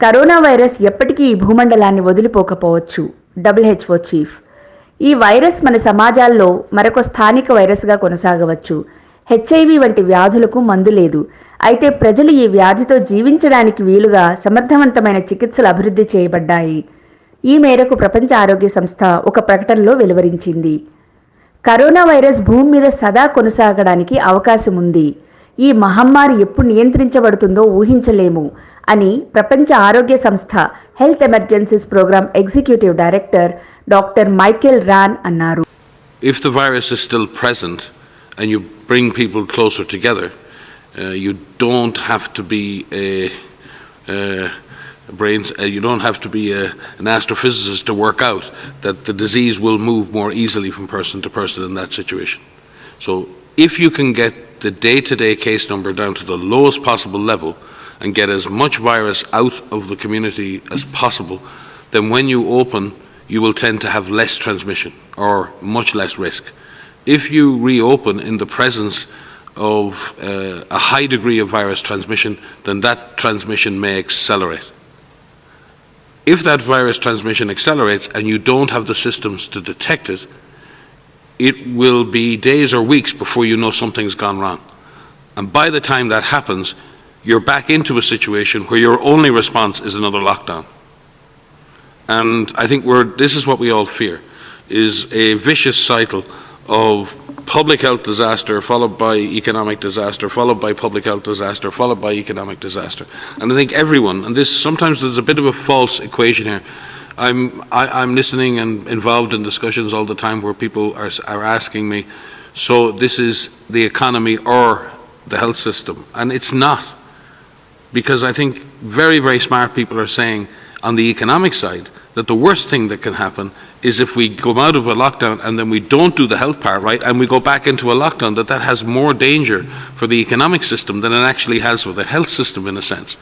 Corona virus ఎప్పటికీ ఈ భూమండలాన్ని వదిలిపోకపోవచ్చు. WHO chief. ఈ వైరస్ మన సమాజాల్లో మరొక స్థానిక వైరస్గా కొనసాగవచ్చు. HIV వంటి వ్యాధులకు మందు లేదు. అయితే ప్రజలు ఈ వ్యాధితో జీవించడానికి వీలుగా సమర్థవంతమైన చికిత్సలు అభివృద్ధి చేయబడ్డాయి. ఈ మేరకు ప్రపంచ ఆరోగ్య సంస్థ ఒక ప్రకటనలో వెలువరించింది. కరోనా వైరస్ భూమి మీద సదా కొనసాగడానికి అవకాశం ఉంది. ఈ మహమ్మారి ఎప్పుడు నియంత్రించబడుతుందో ఊహించలేము అని ప్రపంచ ఆరోగ్య సంస్థ health emergencies programme executive director doctor Michael Ryan అన్నారు. If the virus is still present and you bring people closer together, you don't have to be you don't have to be an astrophysicist to work out that the disease will move more easily from person to person in that situation. So if you can get the day-to-day case number down to the lowest possible level and get as much virus out of the community as possible, then when you open, you will tend to have less transmission or much less risk. If you reopen in the presence of a high degree of virus transmission, then that transmission may accelerate. If that virus transmission accelerates and you don't have the systems to detect it, it will be days or weeks before you know something's gone wrong. And by the time that happens, you're back into a situation where your only response is another lockdown. And I think this is what we all fear, is a vicious cycle of public health disaster followed by economic disaster, followed by public health disaster, followed by economic disaster. And I think everyone, and this sometimes there's a bit of a false equation here. I'm listening and involved in discussions all the time where people are asking me, so this is the economy or the health system? And it's not. Because I think very, very smart people are saying on the economic side that the worst thing that can happen is if we come out of a lockdown and then we don't do the health part right and we go back into a lockdown, that has more danger for the economic system than it actually has for the health system in a sense.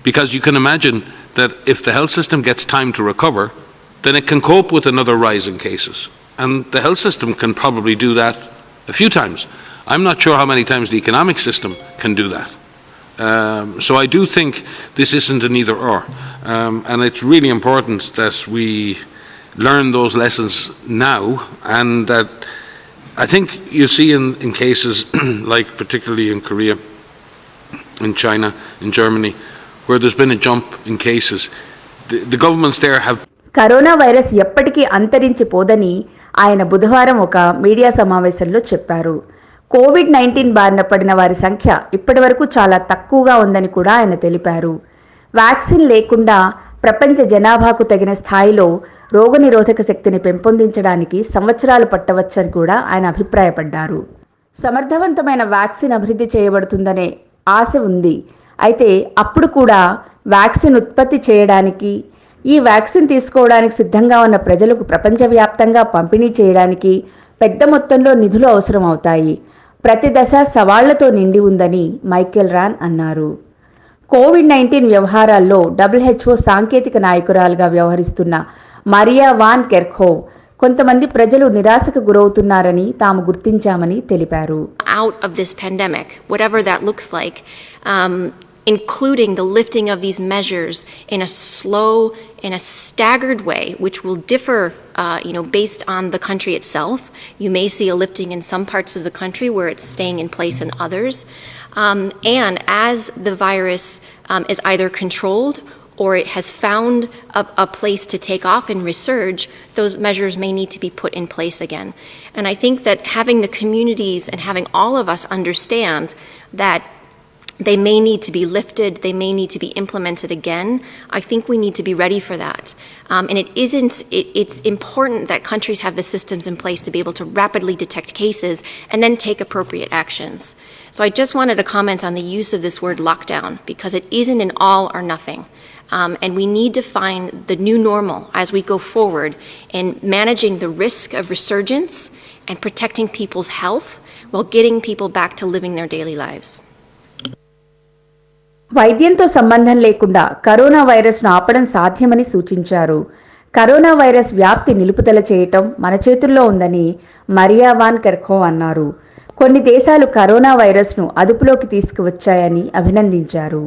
Because you can imagine that if the health system gets time to recover, then it can cope with another rise in cases. And the health system can probably do that a few times. I'm not sure how many times the economic system can do that. So I do think this isn't an either or. And it's really important that we learn those lessons now, and that I think you see in cases like particularly in Korea, in China, in Germany, where there's been a jump in cases, the governments there have. Corona virus ఎప్పటికీ అంతరించిపోదని ఆయన బుధవారం ఒక media సమావేశంలో చెప్పారు. COVID-19 బారిన పడిన వారి సంఖ్య ఇప్పటివరకు చాలా తక్కువగా ఉందని కూడా ఆయన తెలిపారు. వ్యాక్సిన్ లేకుండా ప్రపంచ జనాభాకు తగిన స్థాయిలో రోగనిరోధక శక్తిని పెంపొందించడానికి సంవత్సరాలు పట్టవచ్చని కూడా ఆయన అభిప్రాయపడ్డారు. సమర్థవంతమైన వ్యాక్సిన్ అభివృద్ధి చేయబడుతుందనే ఆశ ఉంది. అయితే అప్పుడు కూడా వ్యాక్సిన్ ఉత్పత్తి చేయడానికి, ఈ వ్యాక్సిన్ తీసుకోవడానికి సిద్ధంగా ఉన్న ప్రజలకు ప్రపంచవ్యాప్తంగా పంపిణీ చేయడానికి పెద్ద మొత్తంలో నిధులు అవసరం అవుతాయి. ప్రతి దశ సవాళ్లతో నిండి ఉందని మైకేల్ రాన్ అన్నారు. COVID-19 వ్యవహారాల్లో WHO సాంకేతిక నాయకురాలుగా వ్యవహరిస్తున్న మరియా వాన్ కెర్ఖోవ్ కొంతమంది ప్రజలు నిరాశకు గురవుతున్నారని తాము గుర్తించామని తెలిపారు. Out of this pandemic, whatever that looks like, including the lifting of these measures in a slow, in a staggered way, which will differ, based on the country itself. You may see a lifting in some parts of the country where it's staying in place in others. And as the virus is either controlled or it has found a place to take off and resurge, those measures may need to be put in place again. And I think that having the communities and having all of us understand that they may need to be lifted, they may need to be implemented again. I think we need to be ready for that. And it's important that countries have the systems in place to be able to rapidly detect cases and then take appropriate actions. So I just wanted to comment on the use of this word lockdown, because it isn't an all or nothing. And we need to find the new normal as we go forward in managing the risk of resurgence and protecting people's health while getting people back to living their daily lives. వైద్యంతో సంబంధం లేకుండా corona వైరస్ను ఆపడం సాధ్యమని సూచించారు. Corona virus వ్యాప్తి నిలుపుదల చేయటం మన చేతుల్లో ఉందని మరియా వాన్ కెర్ఖోవ్ అన్నారు. కొన్ని దేశాలు కరోనా వైరస్ను అదుపులోకి తీసుకువచ్చాయని అభినందించారు.